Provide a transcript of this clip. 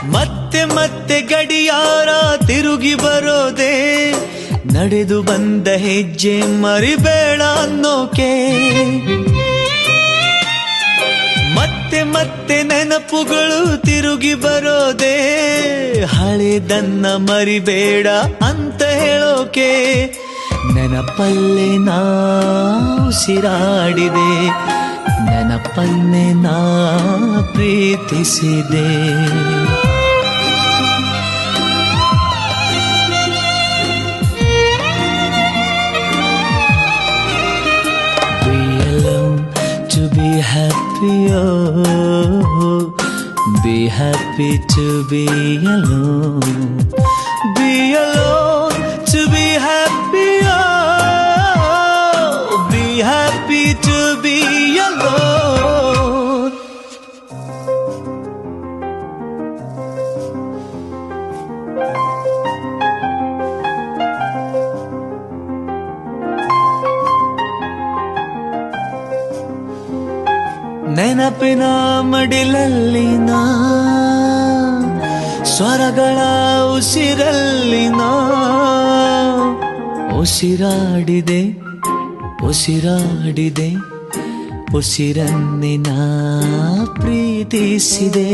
ಮತ್ತೆ ಮತ್ತೆ ಗಡಿಯಾರ ತಿರುಗಿ ಬರೋದೆ, ನಡೆದು ಬಂದ ಹೆಜ್ಜೆ ಮರಿಬೇಡ ಅನ್ನೋಕೆ. ಮತ್ತೆ ಮತ್ತೆ ನೆನಪುಗಳು ತಿರುಗಿ ಬರೋದೆ, ಹಳೆದನ್ನ ಮರಿಬೇಡ ಅಂತ ಹೇಳೋಕೆ. ನೆನಪಲ್ಲೇ ನಾ ಉಸಿರಾಡಿದೆ, ನೆನಪನ್ನೇ ನಾ ಪ್ರೀತಿಸಿದೆ. To be happy, oh, be happy to be alone. Be alone to be happy, oh, be happy to be alone. ನೆನಪಿನ ಮಡಿಲಲ್ಲಿನ ಸ್ವರಗಳ ಉಸಿರಲ್ಲಿನ ಉಸಿರಾಡಿದೆ ಉಸಿರಾಡಿದೆ, ಉಸಿರನ್ನೇ ನಾ ಪ್ರೀತಿಸಿದೆ.